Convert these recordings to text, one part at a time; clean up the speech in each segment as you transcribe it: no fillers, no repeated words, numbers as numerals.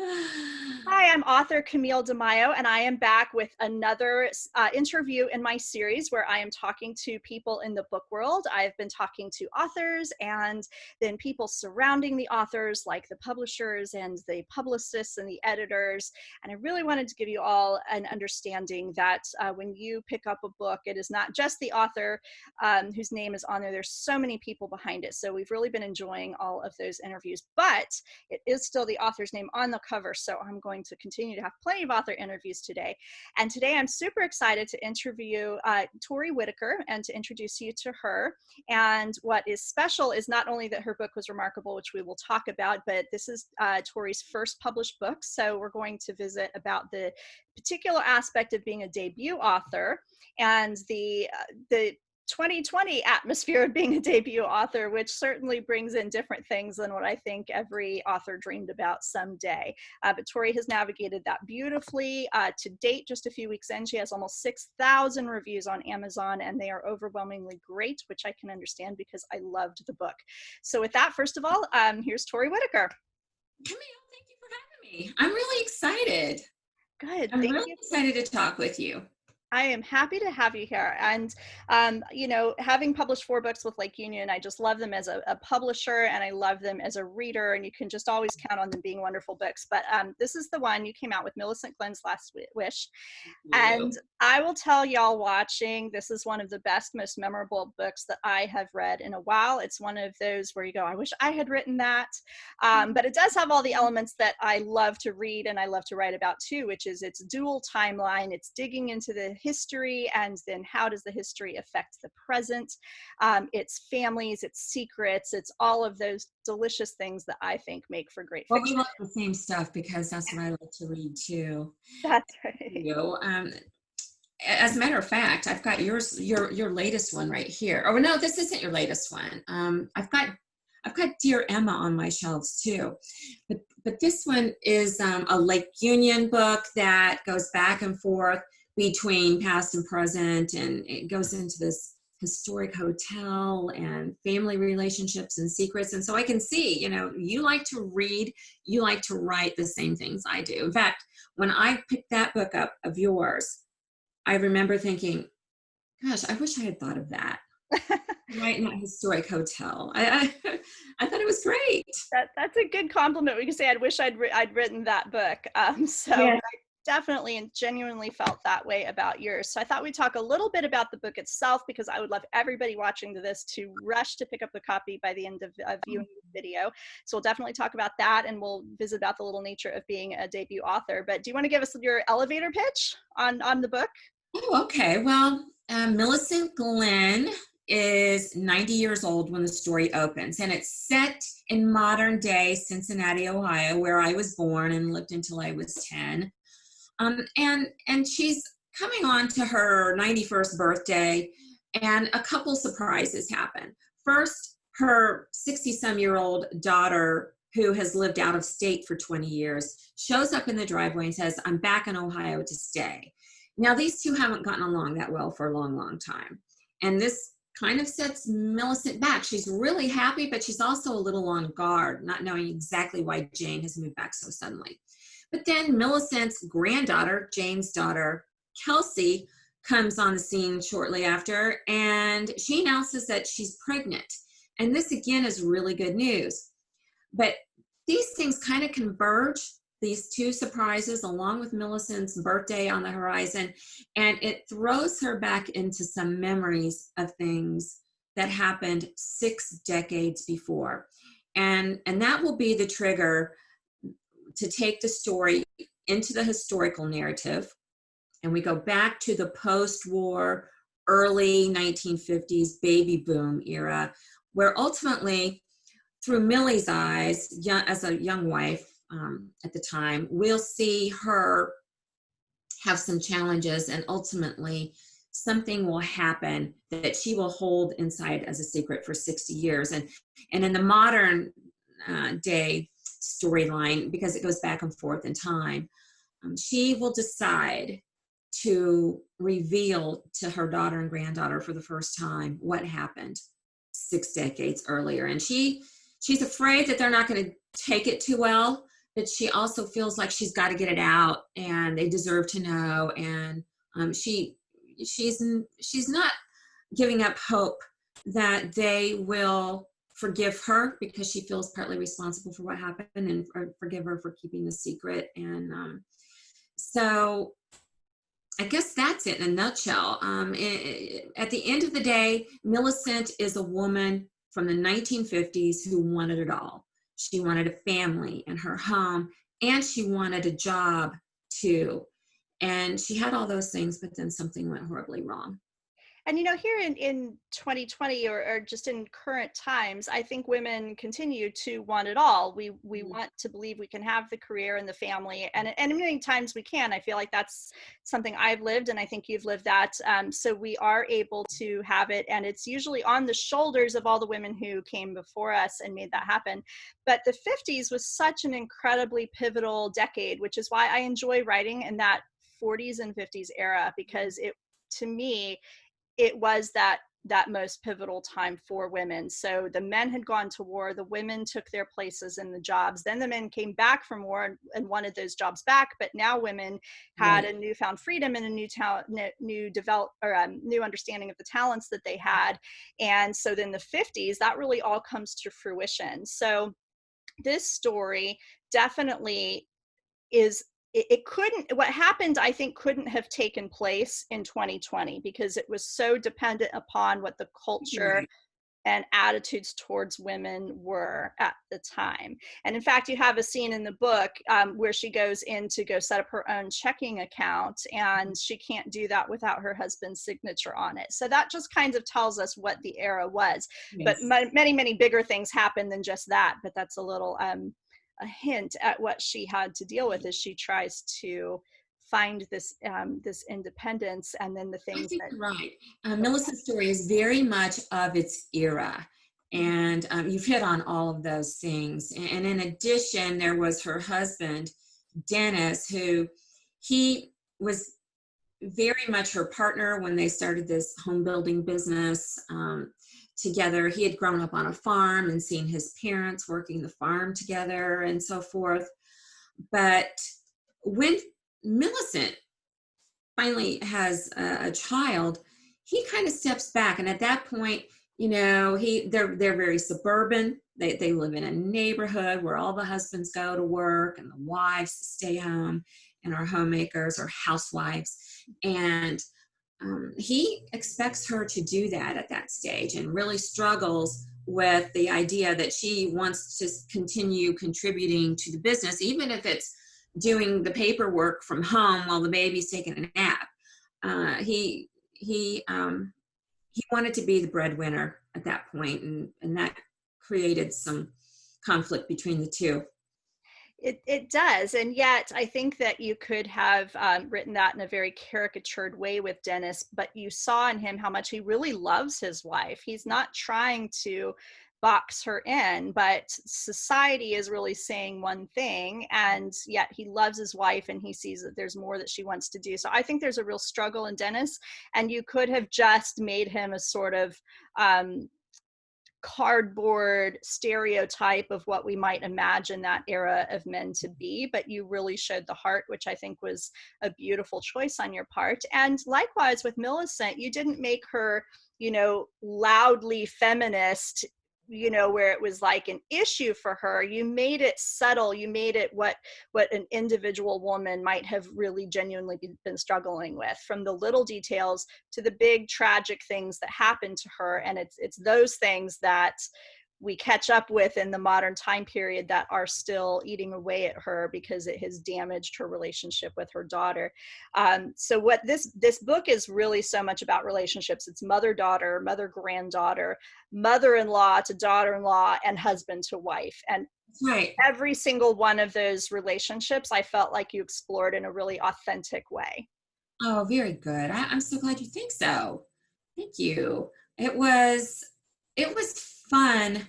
Hi, I'm author Camille DeMaio, and I am back with another interview in my series where I am talking to people in the book world. I've been talking to authors and then people surrounding the authors, like the publishers and the publicists and the editors. And I really wanted to give you all an understanding that when you pick up a book, it is not just the author whose name is on there. There's so many people behind it. So we've really been enjoying all of those interviews, but it is still the author's name on the cover. So I'm going to continue to have plenty of author interviews today. And today I'm super excited to interview Tori Whitaker and to introduce you to her. And what is special is not only that her book was remarkable, which we will talk about, but this is Tori's first published book. So we're going to visit about the particular aspect of being a debut author and the 2020 atmosphere of being a debut author, which certainly brings in different things than what I think every author dreamed about someday. But Tori has navigated that beautifully. To date, just a few weeks in, she has almost 6,000 reviews on Amazon, and they are overwhelmingly great, which I can understand because I loved the book. So with that, first of all, here's Tori Whitaker. Camille, thank you for having me. I'm really excited. Good. I'm really excited to talk with you. I am happy to have you here. And, you know, having published 4 books with Lake Union, I just love them as a publisher and I love them as a reader, and you can just always count on them being wonderful books. But this is the one you came out with, Millicent Glenn's Last Wish. And I will tell y'all watching, this is one of the best, most memorable books that I have read in a while. It's one of those where you go, I wish I had written that. But it does have all the elements that I love to read and I love to write about too, which is its dual timeline. It's digging into the history and then how does the history affect the present. It's families, it's secrets, it's all of those delicious things that I think make for great fiction. We love the same stuff because that's what I like to read too. That's right. You know, as a matter of fact, I've got your latest one right here. Oh no, this isn't your latest one. I've got Dear Emma on my shelves too, but this one is a Lake Union book that goes back and forth between past and present, and it goes into this historic hotel and family relationships and secrets. And so I can see, you know, you like to read, you like to write the same things I do. In fact, when I picked that book up of yours, I remember thinking, gosh, I wish I had thought of that. Right in that historic hotel. I thought it was great. That's a good compliment. We can say, I wish I'd written that book. So yeah. I definitely and genuinely felt that way about yours. So I thought we'd talk a little bit about the book itself, because I would love everybody watching this to rush to pick up the copy by the end of viewing the video. So we'll definitely talk about that, and we'll visit about the little nature of being a debut author. But do you want to give us your elevator pitch on the book? Oh, okay. Well, Millicent Glenn is 90 years old when the story opens, and it's set in modern day Cincinnati, Ohio, where I was born and lived until I was 10. And she's coming on to her 91st birthday, and a couple surprises happen. First, her 60-some-year-old daughter, who has lived out of state for 20 years, shows up in the driveway and says, I'm back in Ohio to stay. Now, these two haven't gotten along that well for a long, long time. And this kind of sets Millicent back. She's really happy, but she's also a little on guard, not knowing exactly why Jane has moved back so suddenly. But then Millicent's granddaughter, Jane's daughter, Kelsey, comes on the scene shortly after, and she announces that she's pregnant. And this, again, is really good news. But these things kind of converge, these two surprises, along with Millicent's birthday on the horizon, and it throws her back into some memories of things that happened 6 decades before. And that will be the trigger to take the story into the historical narrative. And we go back to the post-war, early 1950s baby boom era, where ultimately, through Millie's eyes, as a young wife at the time, we'll see her have some challenges, and ultimately something will happen that she will hold inside as a secret for 60 years. And in the modern day storyline, because it goes back and forth in time, she will decide to reveal to her daughter and granddaughter for the first time what happened 6 decades earlier. And she's afraid that they're not going to take it too well, but she also feels like she's got to get it out, and they deserve to know. And she's not giving up hope that they will forgive her, because she feels partly responsible for what happened, and forgive her for keeping the secret. And so I guess that's it in a nutshell. At the end of the day, Millicent is a woman from the 1950s who wanted it all. She wanted a family and her home, and she wanted a job too. And she had all those things, but then something went horribly wrong. And here in 2020, or just in current times, I think women continue to want it all. We want to believe we can have the career and the family, and many times we can. I feel like that's something I've lived, and I think you've lived that. So we are able to have it, and it's usually on the shoulders of all the women who came before us and made that happen. But the 50s was such an incredibly pivotal decade, which is why I enjoy writing in that 40s and 50s era, because to me, it was that most pivotal time for women. So the men had gone to war, the women took their places in the jobs, then the men came back from war and wanted those jobs back. But now women had a newfound freedom and a new understanding of the talents that they had. And so then the 50s, that really all comes to fruition. So this story definitely is, it couldn't, what happened, I think, couldn't have taken place in 2020, because it was so dependent upon what the culture and attitudes towards women were at the time. And in fact, you have a scene in the book where she goes in to go set up her own checking account, and she can't do that without her husband's signature on it. So that just kind of tells us what the era was. Yes. But many bigger things happened than just that. But that's a little a hint at what she had to deal with as she tries to find this this independence, and then the I things think that. you're right. Millicent's story is very much of its era. And you've hit on all of those things. And in addition, there was her husband, Dennis, who he was very much her partner when they started this home building business together. He had grown up on a farm and seen his parents working the farm together and so forth. But when Millicent finally has a child, he kind of steps back. And at that point, they're very suburban. They live in a neighborhood where all the husbands go to work and the wives stay home and are homemakers or housewives. And he expects her to do that at that stage, and really struggles with the idea that she wants to continue contributing to the business, even if it's doing the paperwork from home while the baby's taking a nap. He wanted to be the breadwinner at that point, and that created some conflict between the two. It does. And yet I think that you could have written that in a very caricatured way with Dennis, but you saw in him how much he really loves his wife. He's not trying to box her in, but society is really saying one thing, and yet he loves his wife, and he sees that there's more that she wants to do. So I think there's a real struggle in Dennis, and you could have just made him a sort of cardboard stereotype of what we might imagine that era of men to be, but you really showed the heart, which I think was a beautiful choice on your part. And likewise with Millicent, you didn't make her, loudly feminist, where it was like an issue for her. You made it subtle. You made it what an individual woman might have really genuinely been struggling with, from the little details to the big tragic things that happened to her. And it's those things that we catch up with in the modern time period that are still eating away at her, because it has damaged her relationship with her daughter. So what this book is really so much about relationships. It's mother-daughter, mother-granddaughter, mother-in-law to daughter-in-law, and husband to wife. And Right. every single one of those relationships, I felt like you explored in a really authentic way. Oh, very good. I'm so glad you think so. Thank you. It was fun.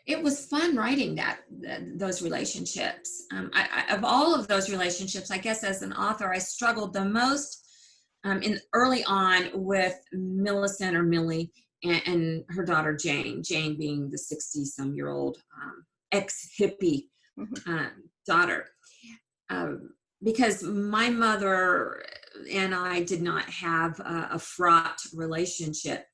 It was fun writing those relationships. Of all of those relationships, I guess as an author, I struggled the most in early on with Millicent, or Millie, and her daughter Jane. Jane being the 60-some-year-old ex-hippie Mhm. uh, daughter. Um, because my mother and I did not have a fraught relationship.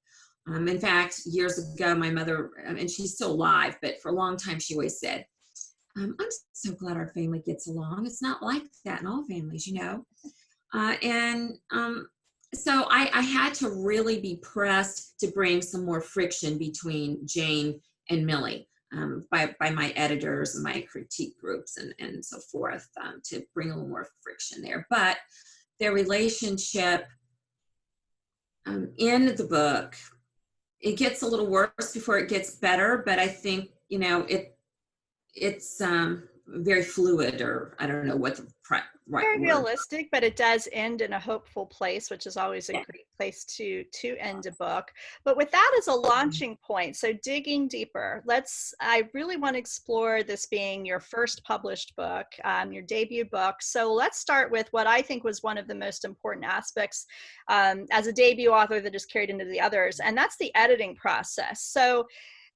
In fact, years ago, my mother, and she's still alive, but for a long time, she always said, I'm so glad our family gets along. It's not like that in all families, you know. And so I had to really be pressed to bring some more friction between Jane and Millie, by my editors and my critique groups and so forth, to bring a little more friction there. But their relationship, in the book, it gets a little worse before it gets better, but I think, you know, it's very fluid, or I don't know what the right Very word. realistic, but it does end in a hopeful place, which is always a Yeah. great place to end a book. But with that as a launching point, so digging deeper, I really want to explore this being your first published book, your debut book. So let's start with what I think was one of the most important aspects, as a debut author that is carried into the others, and that's the editing process. So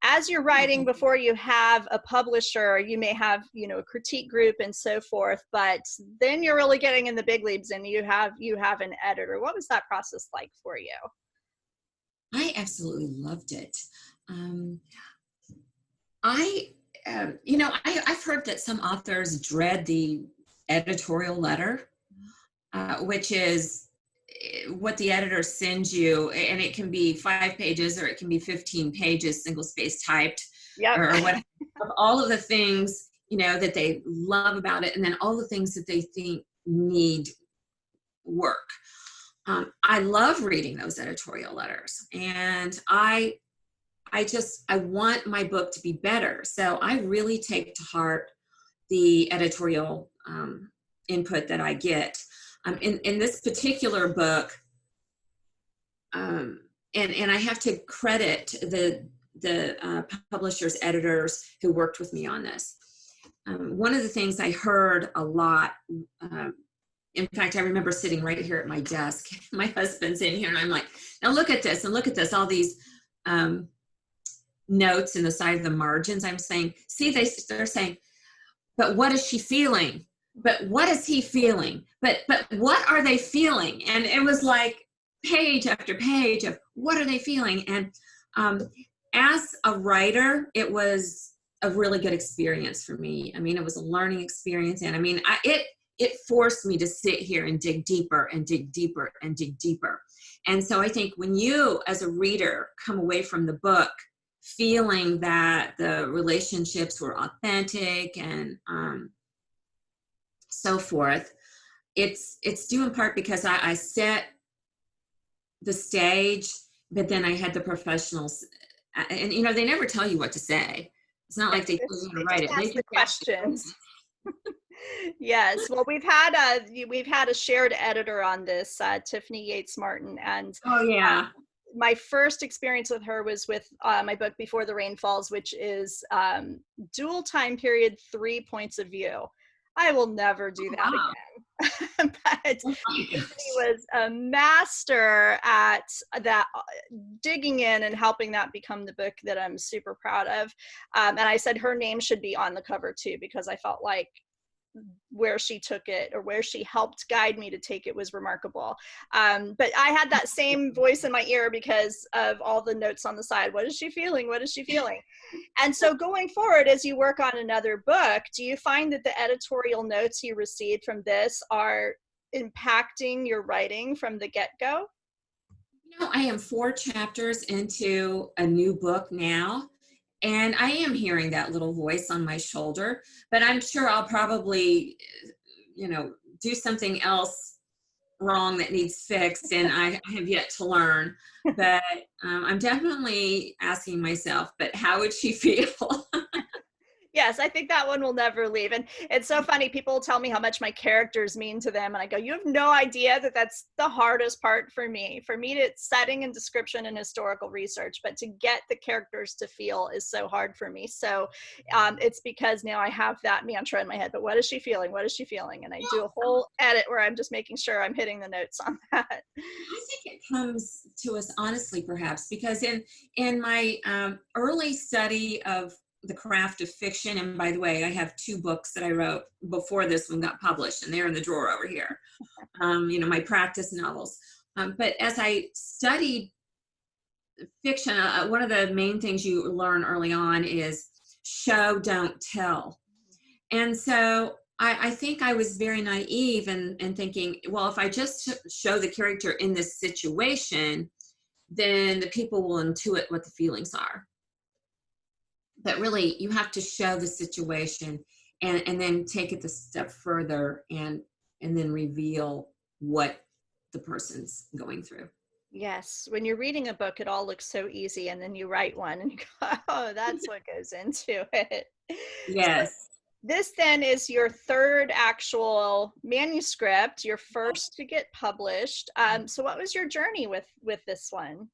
as you're writing, before you have a publisher, you may have, you know, a critique group and so forth, but then you're really getting in the big leagues and you have an editor. What was that process like for you? I absolutely loved it. Um, I, you know, I've heard that some authors dread the editorial letter, which is what the editor sends you, and it can be 5 pages or it can be 15 pages, single space typed, Yep. or what, of all of the things, you know, that they love about it, and then all the things that they think need work. I love reading those editorial letters, and I want my book to be better. So I really take to heart the editorial input that I get. In this particular book, and I have to credit the publishers, editors who worked with me on this. One of the things I heard a lot, in fact, I remember sitting right here at my desk. My husband's in here, and I'm like, now look at this, and look at this, all these notes in the side of the margins. I'm saying, see, they're saying, but what is she feeling? But what is he feeling? But what are they feeling? And it was like page after page of what are they feeling? And as a writer, it was a really good experience for me. I mean, it was a learning experience, and I mean, it forced me to sit here and dig deeper and dig deeper and dig deeper. And so I think when you, as a reader, come away from the book feeling that the relationships were authentic and so forth, it's due in part because I set the stage, but then I had the professionals, and you know, they never tell you what to say. It's not like they tell you to They write just it. They ask the just ask you questions. questions. Yes, well, we've had a shared editor on this, Tiffany Yates Martin, and Oh yeah. my first experience with her was with my book Before the Rain Falls, which is dual time period, 3 points of view. I will never do Oh, that wow. again. But Oh my Tiffany gosh. was a master at that, digging in and helping that become the book that I'm super proud of. And I said her name should be on the cover too, because I felt like where she took it, or where she helped guide me to take it, was remarkable. But I had that same voice in my ear because of all the notes on the side. What is she feeling? What is she feeling? And so going forward, as you work on another book, do you find that the editorial notes you received from this are impacting your writing from the get-go? You know, I am 4 chapters into a new book now, and I am hearing that little voice on my shoulder, but I'm sure I'll probably, you know, do something else wrong that needs fixed, and I have yet to learn. But I'm definitely asking myself, but how would she feel? Yes, I think that one will never leave. And it's so funny. People tell me how much my characters mean to them. And I go, you have no idea that that's the hardest part for me. For me, to setting and description and historical research, but to get the characters to feel is so hard for me. So it's because now I have that mantra in my head. But what is she feeling? What is she feeling? And I do a whole edit where I'm just making sure I'm hitting the notes on that. I think it comes to us honestly, perhaps, because in my early study of the craft of fiction. And by the way, I have 2 books that I wrote before this one got published, and they're in the drawer over here. My practice novels. But as I studied fiction, one of the main things you learn early on is show, don't tell. And so I think I was very naive and thinking, well, if I just show the character in this situation, then the people will intuit what the feelings are. But really, you have to show the situation and then take it a step further and then reveal what the person's going through. Yes, when you're reading a book, it all looks so easy, and then you write one and you go, oh, that's what goes into it. So Yes. this then is your third actual manuscript, your first to get published. So what was your journey with this one?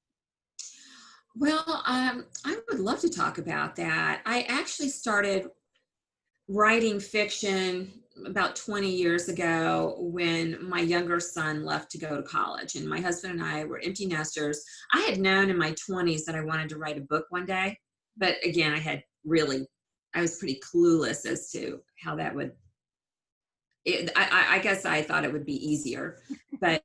Well, I would love to talk about that. I actually started writing fiction about 20 years ago when my younger son left to go to college, and my husband and I were empty nesters. I had known in my 20s that I wanted to write a book one day, but again, I was pretty clueless as to how that would, I guess I thought it would be easier, but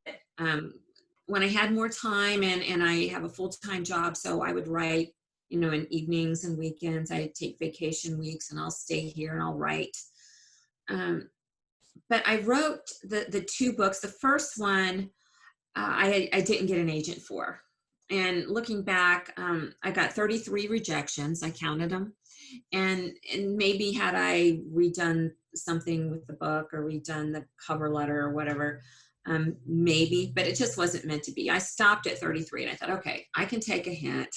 when I had more time and I have a full-time job, so I would write, in evenings and weekends. I take vacation weeks and I'll stay here and I'll write. But I wrote the 2 books. The first one, I didn't get an agent for. And looking back, I got 33 rejections. I counted them. And maybe had I redone something with the book or redone the cover letter or whatever, maybe, but it just wasn't meant to be. I stopped at 33 and I thought, okay, I can take a hint,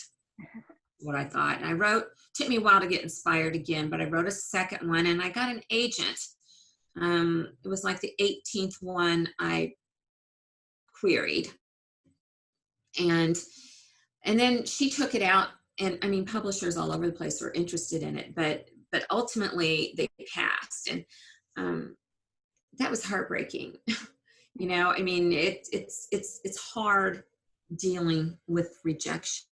what I thought. And I wrote, took me a while to get inspired again, but I wrote a second one and I got an agent. It was like the 18th one I queried. And then she took it out, and I mean, publishers all over the place were interested in it, but ultimately they passed. And that was heartbreaking. I mean, it's hard dealing with rejection.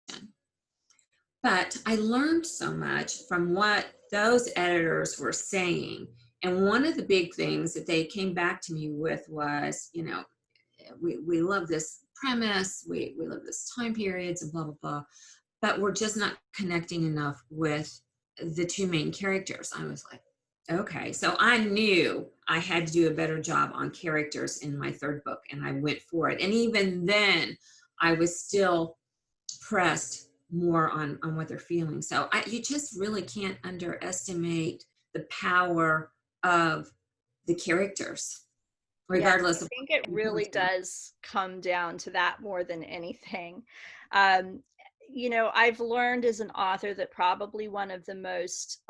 But I learned so much from what those editors were saying. And one of the big things that they came back to me with was, we love this premise, we love this time periods and blah, blah, blah, but we're just not connecting enough with the 2 main characters. I was like, okay. So I knew I had to do a better job on characters in my 3rd book, and I went for it. And even then, I was still pressed more on what they're feeling. So you just really can't underestimate the power of the characters, Yes, regardless I of think it what you're going really through. does come down to that more than anything. Um, I've learned as an author that probably one of the most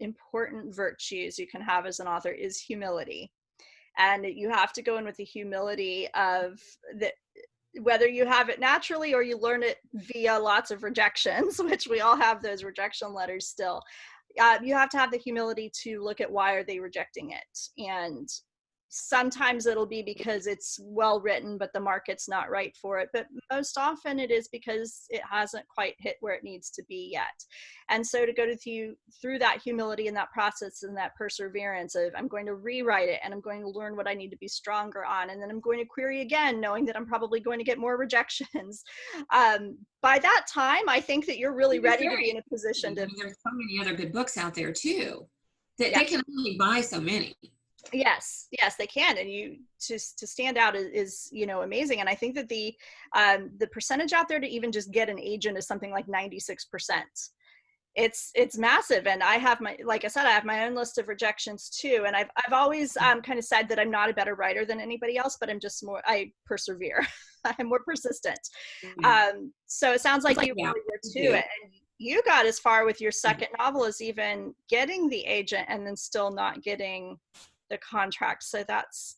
important virtues you can have as an author is humility. And you have to go in with the humility of that, whether you have it naturally or you learn it via lots of rejections, which we all have those rejection letters still. You have to have the humility to look at why are they rejecting it. And sometimes it'll be because it's well written, but the market's not right for it. But most often it is because it hasn't quite hit where it needs to be yet. And so to go through that humility and that process and that perseverance of, I'm going to rewrite it and I'm going to learn what I need to be stronger on. And then I'm going to query again, knowing that I'm probably going to get more rejections. By that time, I think that you're really You're ready to very, be in a position to, there's so many other good books out there too, that yeah. they can only buy so many. Yes, they can, and you to stand out is amazing. And I think that the percentage out there to even just get an agent is something like 96%. It's massive, and I have like I said, I have my own list of rejections too. And I've always kind of said that I'm not a better writer than anybody else, but I persevere. I'm more persistent. Yeah. So it sounds like you Yeah, really were you too. do. And you got as far with your second novel as even getting the agent and then still not getting the contract. So that's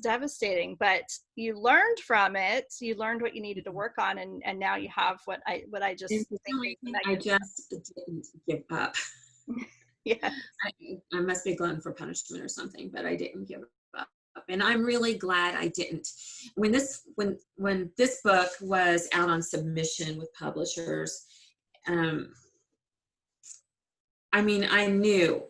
devastating, but you learned from it. You learned what you needed to work on, and now you have what I And just for think some is the reason, I magnificent. just didn't give up. Yeah. I must be glutton for punishment or something, but I didn't give up. And I'm really glad I didn't. When this book was out on submission with publishers, I mean, I knew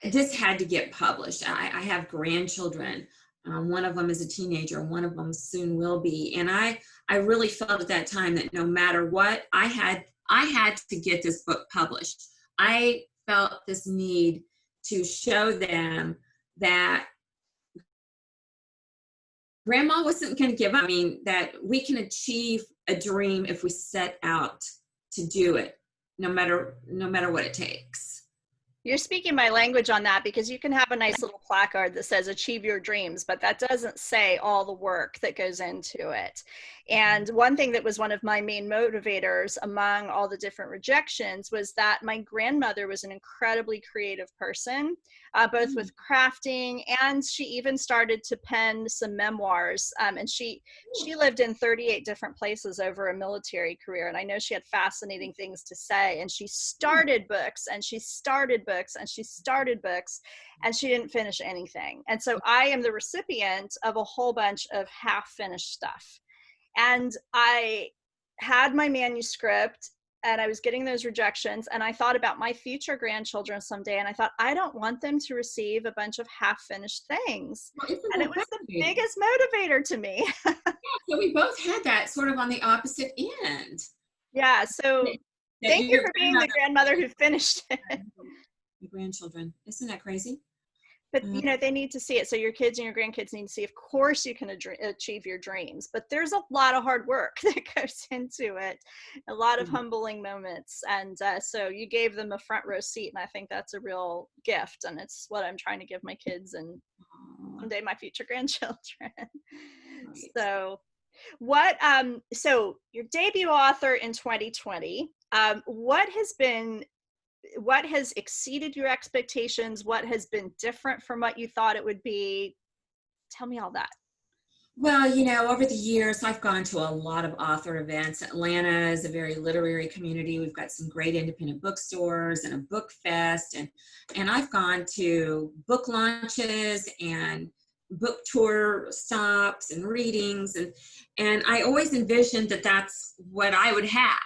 this had to get published. I have grandchildren. One of them is a teenager. One of them soon will be. And I really felt at that time that no matter what, I had to get this book published. I felt this need to show them that grandma wasn't going to give up. I mean, that we can achieve a dream if we set out to do it, no matter what it takes. You're speaking my language on that, because you can have a nice little placard that says achieve your dreams, but that doesn't say all the work that goes into it. And one thing that was one of my main motivators among all the different rejections was that my grandmother was an incredibly creative person, both with crafting, and she even started to pen some memoirs. And she lived in 38 different places over a military career. And I know she had fascinating things to say. And she started books and she started books and she started books, and she didn't finish anything. And so I am the recipient of a whole bunch of half-finished stuff. And I had my manuscript and I was getting those rejections, and I thought about my future grandchildren someday, and I thought, I don't want them to receive a bunch of half-finished things. Well, and it was the biggest motivator to me. Yeah, so we both had that sort of on the opposite end. Yeah, so thank you for being the grandmother who finished it. Your grandchildren, isn't that crazy? But they need to see it. So your kids and your grandkids need to see, of course you can achieve your dreams, but there's a lot of hard work that goes into it, a lot of humbling moments. And so you gave them a front row seat, and I think that's a real gift. And it's what I'm trying to give my kids and someday my future grandchildren. Right. So so your debut author in 2020, what has exceeded your expectations? What has been different from what you thought it would be? Tell me all that. Well, over the years, I've gone to a lot of author events. Atlanta is a very literary community. We've got some great independent bookstores and a book fest. And I've gone to book launches and book tour stops and readings. And I always envisioned that that's what I would have.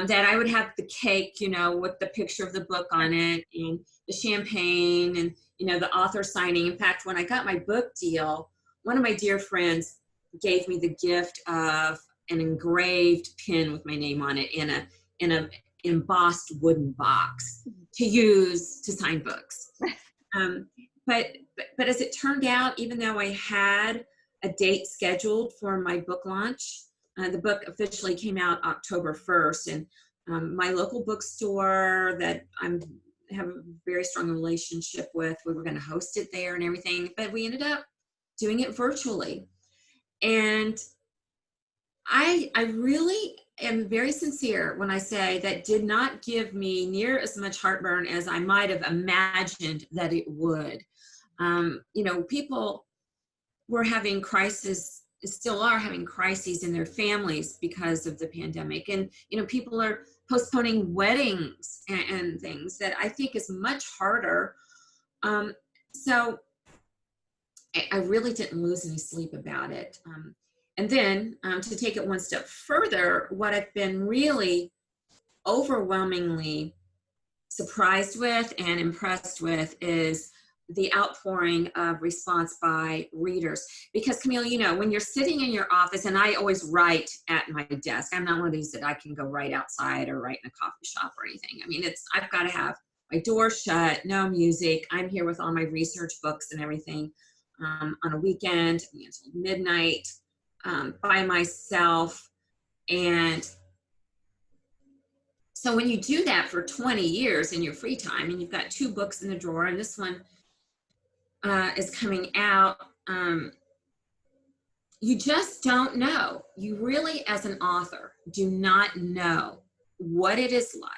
That I would have the cake, with the picture of the book on it, and the champagne, and, the author signing. In fact, when I got my book deal, one of my dear friends gave me the gift of an engraved pin with my name on it in a embossed wooden box to use to sign books. But as it turned out, even though I had a date scheduled for my book launch, the book officially came out October 1st, and my local bookstore that I have a very strong relationship with, we were going to host it there and everything, but we ended up doing it virtually. And I really am very sincere when I say that did not give me near as much heartburn as I might have imagined that it would. People were having still are having crises in their families because of the pandemic. And, people are postponing weddings and things that I think is much harder. So I really didn't lose any sleep about it. And then to take it one step further, what I've been really overwhelmingly surprised with and impressed with is the outpouring of response by readers. Because Camille, when you're sitting in your office, and I always write at my desk, I'm not one of these that I can go right outside or write in a coffee shop or anything. I mean, I've got to have my door shut, no music. I'm here with all my research books and everything on a weekend until midnight by myself. And so when you do that for 20 years in your free time, and you've got 2 books in the drawer, and this one is coming out, you just don't know. You really, as an author, do not know what it is like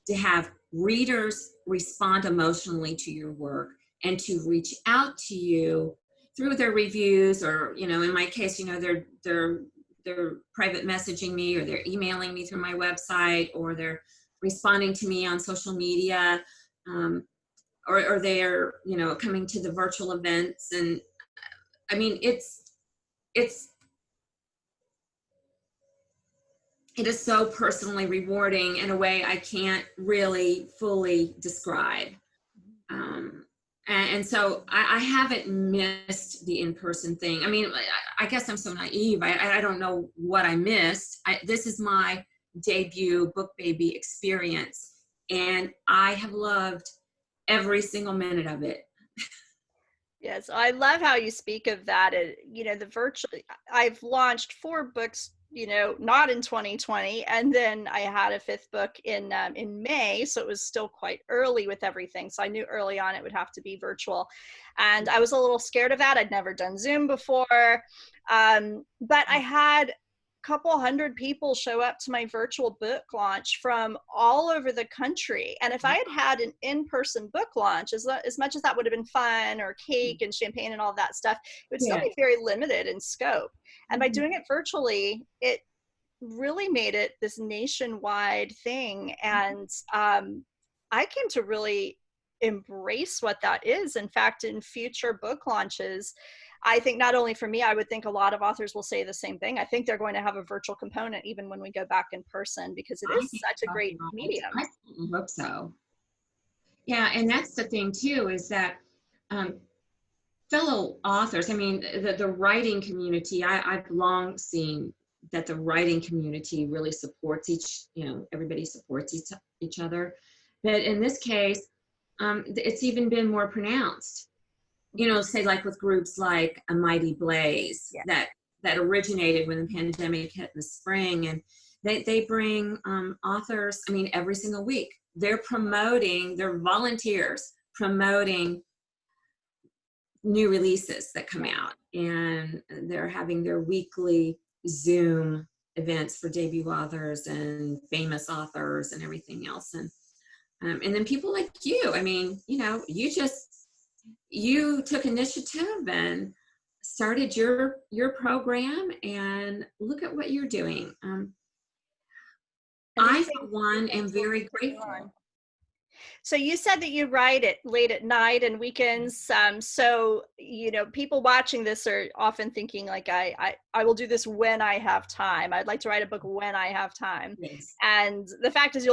to have readers respond emotionally to your work and to reach out to you through their reviews, or, in my case, they're private messaging me, or they're emailing me through my website, or they're responding to me on social media, or they're, coming to the virtual events. And I mean, it's it is so personally rewarding in a way I can't really fully describe. And so I haven't missed the in-person thing. I mean, I guess I'm so naive. I don't know what I missed. This is my debut book baby experience, and I have loved every single minute of it. Yes, I love how you speak of that. You know, the virtual, I've launched 4 books, you know, not in 2020, and then I had a 5th book in May, so it was still quite early with everything. So I knew early on it would have to be virtual, and I was a little scared of that. I'd never done Zoom before, but I had couple hundred people show up to my virtual book launch from all over the country. And if I had had an in-person book launch, as much as that would have been fun, or cake and champagne and all that stuff, it would still Yeah. be very limited in scope. And by doing it virtually, it really made it this nationwide thing. And I came to really embrace what that is. In fact, in future book launches, I think not only for me, I would think a lot of authors will say the same thing. I think they're going to have a virtual component even when we go back in person, because it I is think such a you're great right. medium. I certainly hope so. Yeah, and that's the thing too, is that um, fellow authors, I mean, the writing community, I've long seen that the writing community really supports everybody supports each other. But in this case, it's even been more pronounced. Say like with groups like A Mighty Blaze Yeah. that originated when the pandemic hit in the spring, and they bring authors, I mean, every single week. They're volunteers promoting new releases that come out, and they're having their weekly Zoom events for debut authors and famous authors and everything else. And then people like you, I mean, you took initiative and started your program, and look at what you're doing. I, for one, am very grateful. So you said that you write it late at night and weekends. So, you know, people watching this are often thinking like, I will do this when I have time. I'd like to write a book when I have time. Yes. And the fact is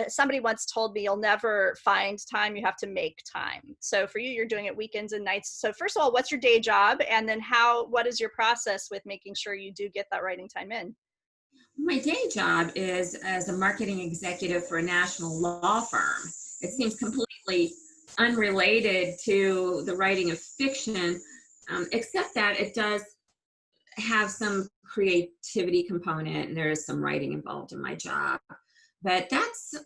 somebody once told me, you'll never find time. You have to make time. So for you, you're doing it weekends and nights. So first of all, what's your day job? And then what is your process with making sure you do get that writing time in? My day job is as a marketing executive for a national law firm. It seems completely unrelated to the writing of fiction, except that it does have some creativity component, and there is some writing involved in my job. But that's,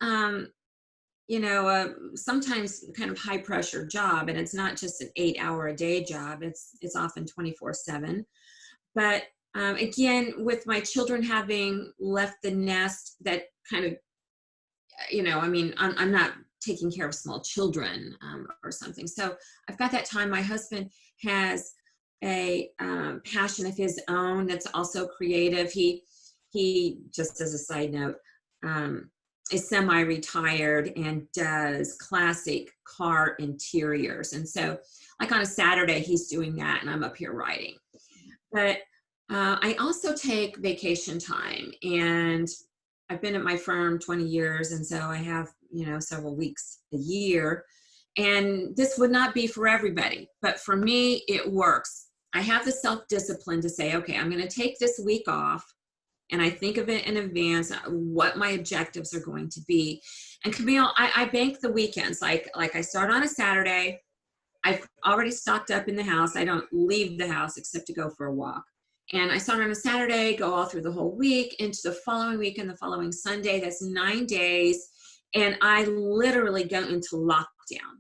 sometimes kind of high pressure job, and it's not just an 8-hour a day job. It's often 24/7. But again, with my children having left the nest, that kind of, I mean, I'm not taking care of small children or something. So I've got that time. My husband has a passion of his own that's also creative. He just as a side note, is semi-retired and does classic car interiors. And so like on a Saturday, he's doing that, and I'm up here writing. But I also take vacation time, and I've been at my firm 20 years, and so I have, several weeks a year. And this would not be for everybody, but for me, it works. I have the self-discipline to say, okay, I'm going to take this week off, and I think of it in advance, what my objectives are going to be. And Camille, I bank the weekends. Like I start on a Saturday. I've already stocked up in the house. I don't leave the house except to go for a walk. And I start on a Saturday, go all through the whole week into the following week and the following Sunday. That's 9 days. And I literally go into lockdown.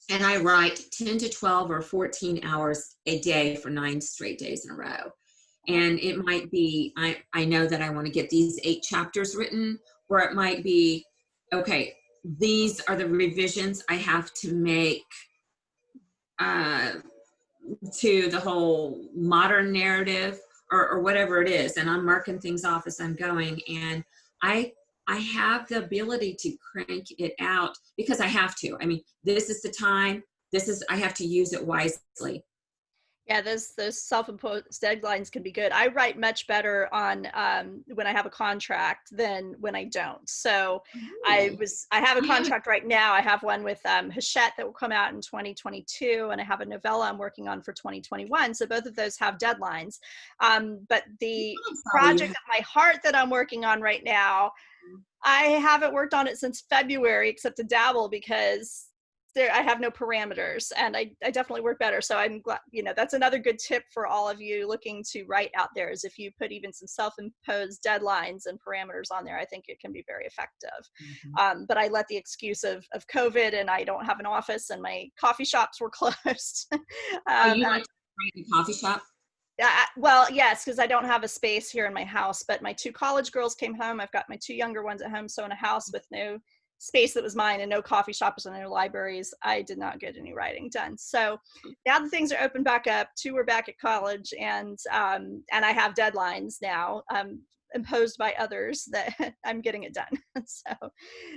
And I write 10 to 12 or 14 hours a day for 9 straight days in a row. And it might be, I know that I want to get these 8 chapters written, or it might be, okay, these are the revisions I have to make to the whole modern narrative, or whatever it is. And I'm marking things off as I'm going. And I have the ability to crank it out because I have to. I mean, this is the time. I have to use it wisely. Yeah, those self-imposed deadlines can be good. I write much better on when I have a contract than when I don't. So Really? I have a I haven't. contract right now. I have one with Hachette that will come out in 2022, and I have a novella I'm working on for 2021. So both of those have deadlines. But the I'm sorry you project have. of my heart that I'm working on right now, I haven't worked on it since February, except to dabble because I have no parameters, and I definitely work better. So I'm glad, that's another good tip for all of you looking to write out there is if you put even some self-imposed deadlines and parameters on there, I think it can be very effective. Mhm. But I let the excuse of COVID and I don't have an office and my coffee shops were closed. Oh, And you like to write in a coffee shop? well, yes, because I don't have a space here in my house, but my two college girls came home. I've got my two younger ones at home. So in a house with no space that was mine and no coffee shops and no libraries, I did not get any writing done. So now that things are open back up, two are back at college, and I have deadlines now, imposed by others that I'm getting it done.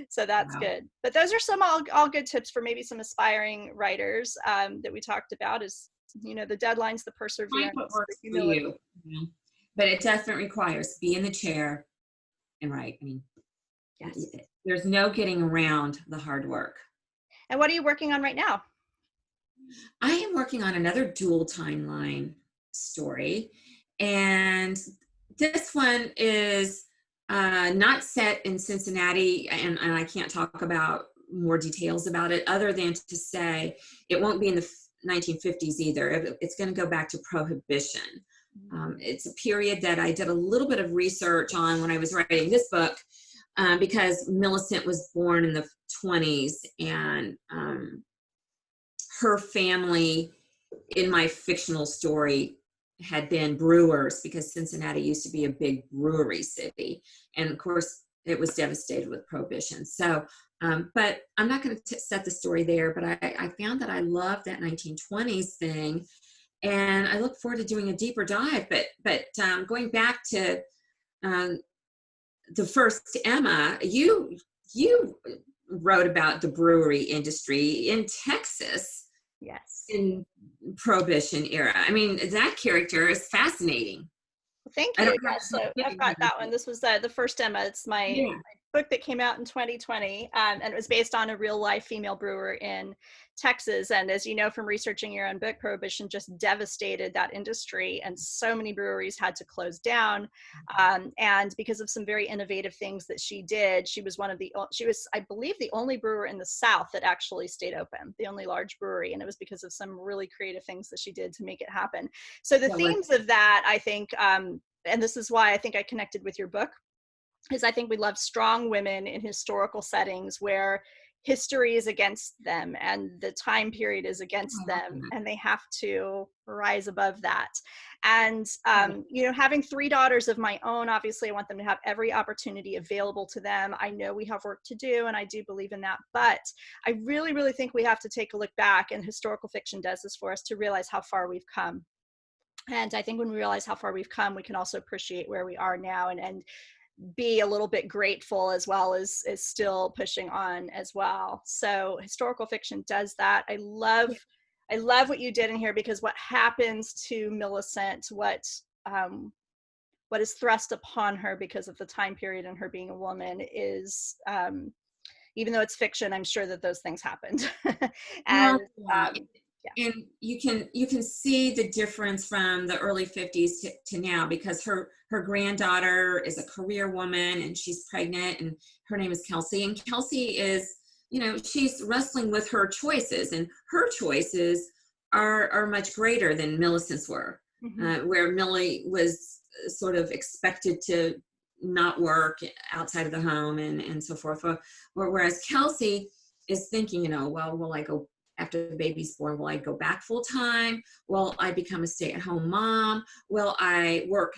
So that's Wow. good. But those are some all good tips for maybe some aspiring writers that we talked about is the deadlines, the Find what perseverance, the works for humility. you. But it definitely requires be in the chair and write. I mean, Yes. there's no getting around the hard work. And what are you working on right now? I am working on another dual timeline story, and this one is not set in Cincinnati, and I can't talk about more details about it other than to say it won't be in the 1950s either. It's going to go back to Prohibition. It's a period that I did a little bit of research on when I was writing this book, because Millicent was born in the 20s, and her family in my fictional story had been brewers because Cincinnati used to be a big brewery city. And of course, it was devastated with Prohibition. So, but I'm not going to set the story there, but I found that I love that 1920s thing. And I look forward to doing a deeper dive. But going back to um, the first Emma, you wrote about the brewery industry in Texas Yes. in Prohibition era. I mean, that character is fascinating. Well, thank I you. don't Yeah, know. so I've got that one. This was the first Emma. It's my Yeah. book that came out in 2020, and it was based on a real life female brewer in Texas. And as you know from researching your own book, Prohibition just devastated that industry, and so many breweries had to close down. And because of some very innovative things that she did, she was I believe, the only brewer in the South that actually stayed open, the only large brewery, and it was because of some really creative things that she did to make it happen. So the That was themes of that, I think, and this is why I think I connected with your book, is I think we love strong women in historical settings where history is against them and the time period is against them, and they have to rise above that. And having three daughters of my own, obviously I want them to have every opportunity available to them. I know we have work to do, and I do believe in that, but I really, really think we have to take a look back, and historical fiction does this for us, to realize how far we've come. And I think when we realize how far we've come, we can also appreciate where we are now, and be a little bit grateful, as well as still pushing on as well. So historical fiction does that. I love what you did in here, because what happens to Millicent, what is thrust upon her because of the time period and her being a woman is, even though it's fiction, I'm sure that those things happened. And well, yeah. yeah. And you can see the difference from the early 50s to now, because her granddaughter is a career woman and she's pregnant, and her name is Kelsey, and Kelsey is, she's wrestling with her choices, and her choices are much greater than Millicent's were, Mm-hmm. where Millie was sort of expected to not work outside of the home and so forth, whereas Kelsey is thinking, well, will I go after the baby's born? Will I go back full time? Will I become a stay-at-home mom? Will I work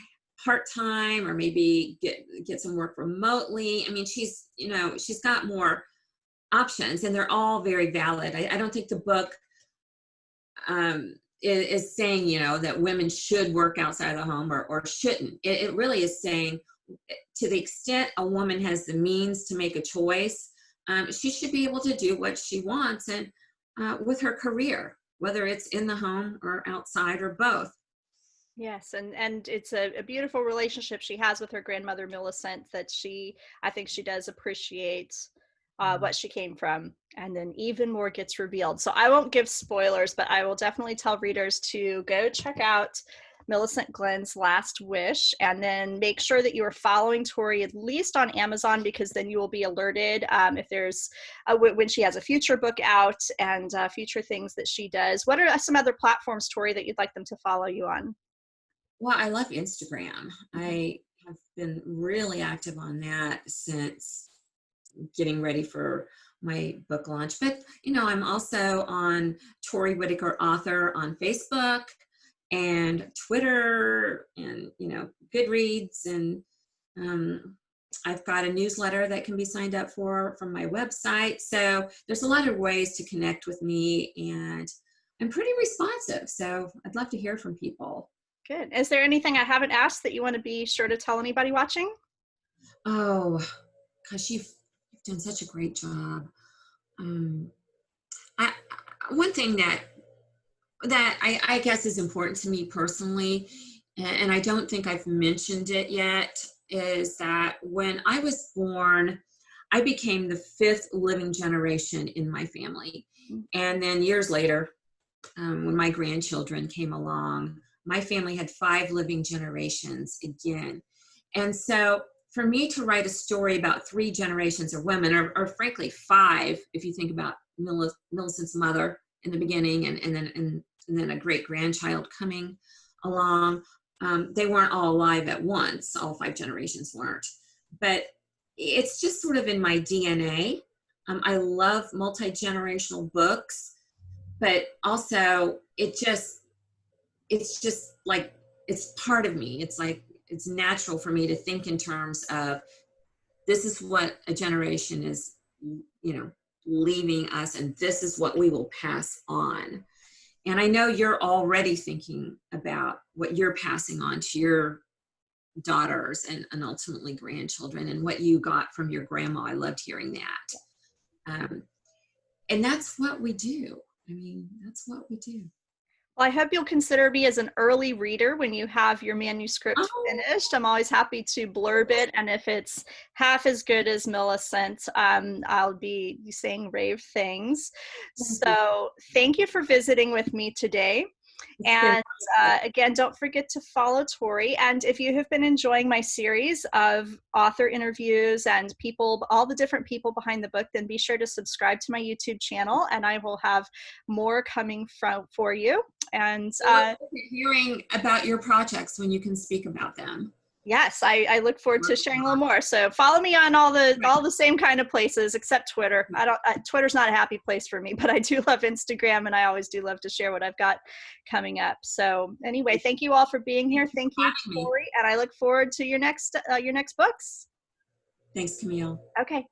part-time, or maybe get some work remotely? I mean, she's got more options, and they're all very valid. I don't think the book is saying, that women should work outside of the home or shouldn't. It really is saying, to the extent a woman has the means to make a choice, she should be able to do what she wants, and with her career. whether it's in the home or outside or both. Yes, and it's a beautiful relationship she has with her grandmother Millicent, that I think she does appreciate what she came from, and then even more gets revealed. So I won't give spoilers, but I will definitely tell readers to go check out Millicent Glenn's Last Wish, and then make sure that you are following Tori at least on Amazon, because then you will be alerted if there's when she has a future book out, and future things that she does. What are some other platforms, Tori, that you'd like them to follow you on? Well, I love Instagram. I have been really active on that since getting ready for my book launch. But, I'm also on Tori Whitaker Author on Facebook and Twitter and, Goodreads. And I've got a newsletter that can be signed up for from my website. So there's a lot of ways to connect with me, and I'm pretty responsive. So I'd love to hear from people. Good. Is there anything I haven't asked that you want to be sure to tell anybody watching? Oh, gosh, you've done such a great job. I, one thing that I guess is important to me personally, and I don't think I've mentioned it yet, is that when I was born, I became the 5th living generation in my family. And then years later, when my grandchildren came along, my family had 5 living generations again. And so for me to write a story about 3 generations of women, or frankly 5, if you think about Millicent's mother in the beginning, and then a great grandchild coming along, they weren't all alive at once. All 5 generations weren't, but it's just sort of in my DNA. I love multi-generational books, but also it's just like, it's part of me. It's like, it's natural for me to think in terms of, this is what a generation is, leaving us, and this is what we will pass on. And I know you're already thinking about what you're passing on to your daughters and ultimately grandchildren, and what you got from your grandma. I loved hearing that. And that's what we do. That's what we do. Well, I hope you'll consider me as an early reader when you have your manuscript finished. I'm always happy to blurb it, and if it's half as good as Millicent, I'll be saying rave things. So thank you for visiting with me today. And again, don't forget to follow Tori. And if you have been enjoying my series of author interviews and people, all the different people behind the book, then be sure to subscribe to my YouTube channel, and I will have more coming for you. And hearing about your projects when you can speak about them. Yes, I look forward to sharing a little more. So follow me on all the same kind of places except Twitter. Twitter's not a happy place for me, but I do love Instagram, and I always do love to share what I've got coming up. So anyway, thank you all for being here. Thank you, Tori, and I look forward to your next books. Thanks, Camille. Okay.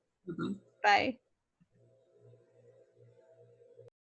Bye.